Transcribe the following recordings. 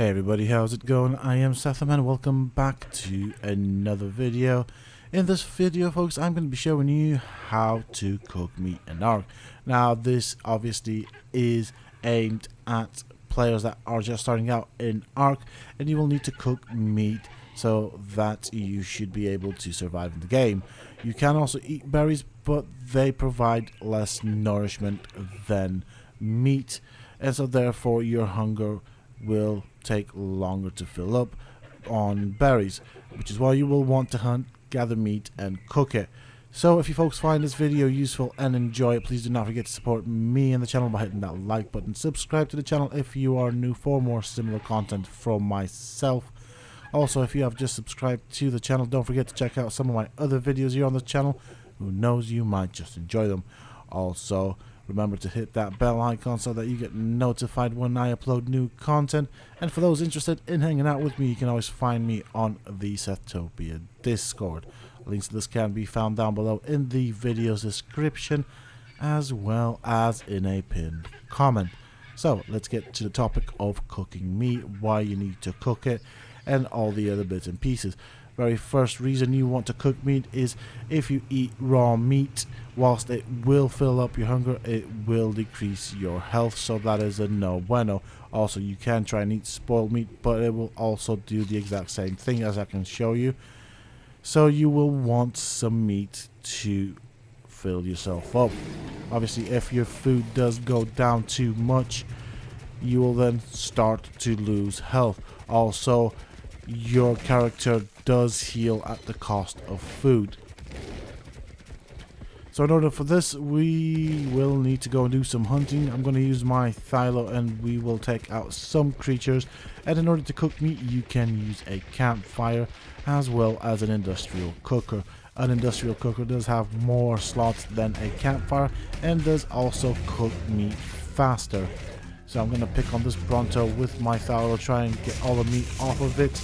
Hey everybody, how's it going? I am Sethum and welcome back to another video. In this video, folks, I'm going to be showing you how to cook meat in Ark. Now, this obviously is aimed at players that are just starting out in Ark, and you will need to cook meat so that you should be able to survive in the game. You can also eat berries, but they provide less nourishment than meat, and so therefore your hunger will take longer to fill up on berries, which is why you will want to hunt, gather meat, and cook it. So if you folks find this video useful and enjoy it, please do not forget to support me and the channel by hitting that like button. Subscribe to the channel if you are new for more similar content from myself. Also, if you have just subscribed to the channel, don't forget to check out some of my other videos here on the channel. Who knows, you might just enjoy them. Also, remember to hit that bell icon so that you get notified when I upload new content. And for those interested in hanging out with me, you can always find me on the Sethtopia Discord. Links to this can be found down below in the video's description, as well as in a pinned comment. So let's get to the topic of cooking meat, why you need to cook it, and all the other bits and pieces. Very first reason you want to cook meat is if you eat raw meat, whilst it will fill up your hunger, it will decrease your health, so that is a no bueno. Also, you can try and eat spoiled meat, but it will also do the exact same thing, as I can show you. So you will want some meat to fill yourself up. Obviously, if your food does go down too much, you will then start to lose health. Also, your character does heal at the cost of food. So in order for this, we will need to go and do some hunting. I'm going to use my Thylo and we will take out some creatures. And in order to cook meat, you can use a campfire as well as an industrial cooker. An industrial cooker does have more slots than a campfire and does also cook meat faster. So I'm going to pick on this Bronto with my Thylo, try and get all the meat off of it.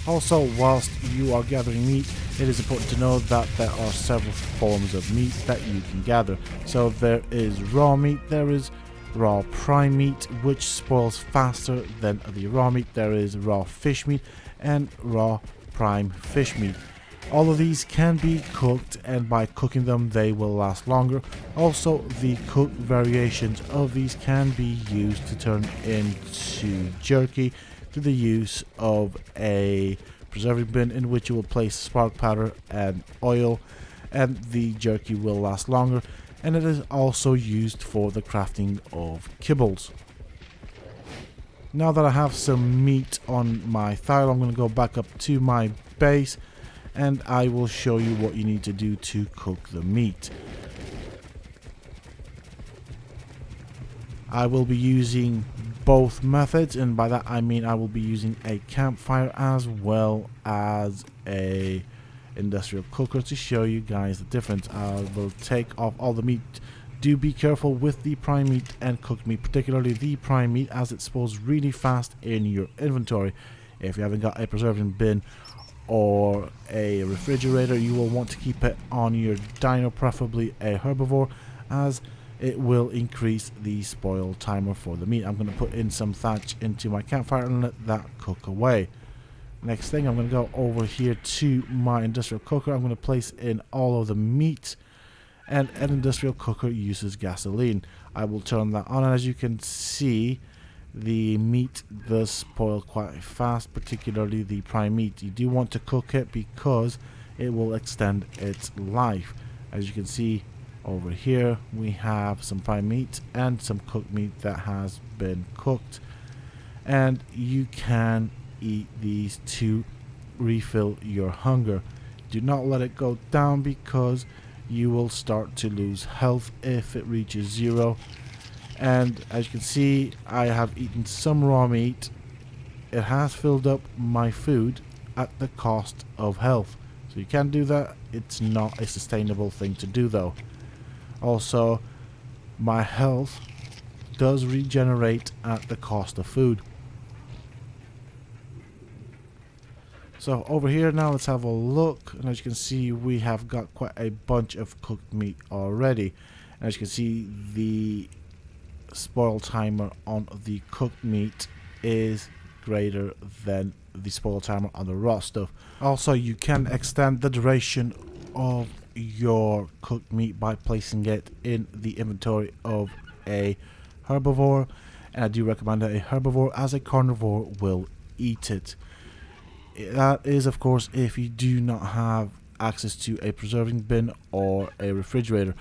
Also, whilst you are gathering meat, it is important to know that there are several forms of meat that you can gather. So there is raw meat, there is raw prime meat, which spoils faster than the raw meat. There is raw fish meat and raw prime fish meat. All of these can be cooked, and by cooking them they will last longer. Also, the cooked variations of these can be used to turn into jerky through the use of a preserving bin in which you will place spark powder and oil, and the jerky will last longer. And it is also used for the crafting of kibbles. Now that I have some meat on my Thylo, I'm going to go back up to my base and I will show you what you need to do to cook the meat. I will be using both methods, and by that I mean I will be using a campfire as well as a industrial cooker to show you guys the difference. I will take off all the meat. Do be careful with the prime meat and cooked meat, particularly the prime meat, as it spoils really fast in your inventory. If you haven't got a preserving bin or a refrigerator, you will want to keep it on your dino, preferably a herbivore, as it will increase the spoil timer for the meat. I'm going to put in some thatch into my campfire and let that cook away. Next thing, I'm going to go over here to my industrial cooker. I'm going to place in all of the meat, and an industrial cooker uses gasoline. I will turn that on, and as you can see, the meat does spoil quite fast, particularly the prime meat. You do want to cook it because it will extend its life. As you can see over here, we have some prime meat and some cooked meat that has been cooked, and you can eat these to refill your hunger. Do not let it go down because you will start to lose health if it reaches 0. And as you can see, I have eaten some raw meat. It has filled up my food at the cost of health. So you can do that. It's not a sustainable thing to do though. Also, my health does regenerate at the cost of food. So over here now, let's have a look. And as you can see, we have got quite a bunch of cooked meat already. And as you can see, the spoil timer on the cooked meat is greater than the spoil timer on the raw stuff. Also, you can extend the duration of your cooked meat by placing it in the inventory of a herbivore, and I do recommend a herbivore, as a carnivore will eat it. That is, of course, if you do not have access to a preserving bin or a refrigerator.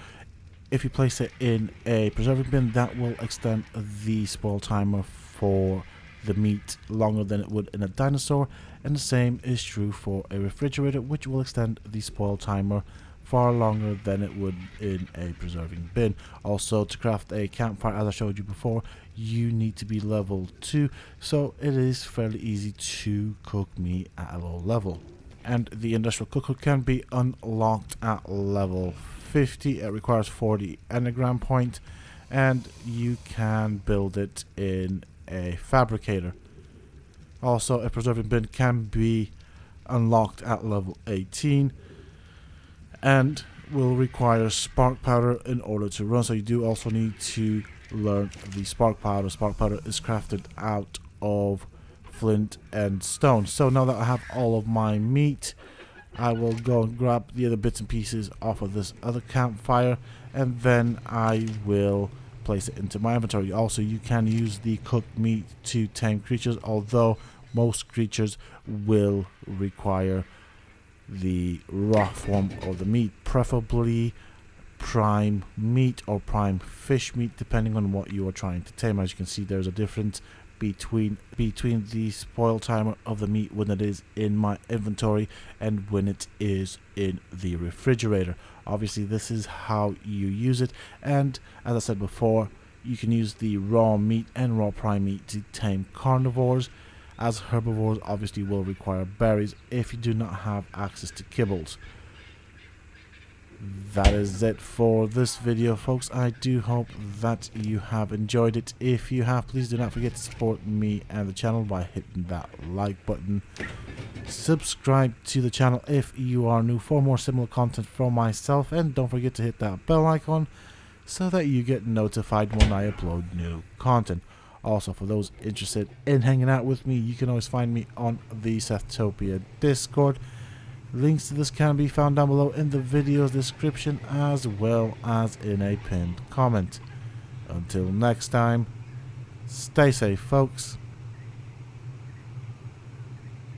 If you place it in a preserving bin, that will extend the spoil timer for the meat longer than it would in a dinosaur, and the same is true for a refrigerator, which will extend the spoil timer far longer than it would in a preserving bin. Also, to craft a campfire, as I showed you before, you need to be level 2, so it is fairly easy to cook meat at a low level. And the industrial cooker can be unlocked at level 50. It requires 40 enneagram point, and you can build it in a fabricator. Also, a preserving bin can be unlocked at level 18 and will require spark powder in order to run, so you do also need to learn the spark powder. Spark powder is crafted out of flint and stone. So now that I have all of my meat, I will go and grab the other bits and pieces off of this other campfire, and then I will place it into my inventory. Also, you can use the cooked meat to tame creatures, although most creatures will require the raw form of the meat, preferably prime meat or prime fish meat, depending on what you are trying to tame. As you can see, there's a difference between the spoil timer of the meat when it is in my inventory and when it is in the refrigerator. Obviously, this is how you use it, and as I said before, you can use the raw meat and raw prime meat to tame carnivores, as herbivores obviously will require berries if you do not have access to kibbles. That is it for this video, folks. I do hope that you have enjoyed it. If you have, please do not forget to support me and the channel by hitting that like button. Subscribe to the channel if you are new for more similar content from myself, and don't forget to hit that bell icon so that you get notified when I upload new content. Also, for those interested in hanging out with me, you can always find me on the Sethtopia Discord. Links to this can be found down below in the video's description, as well as in a pinned comment. Until next time, stay safe, folks.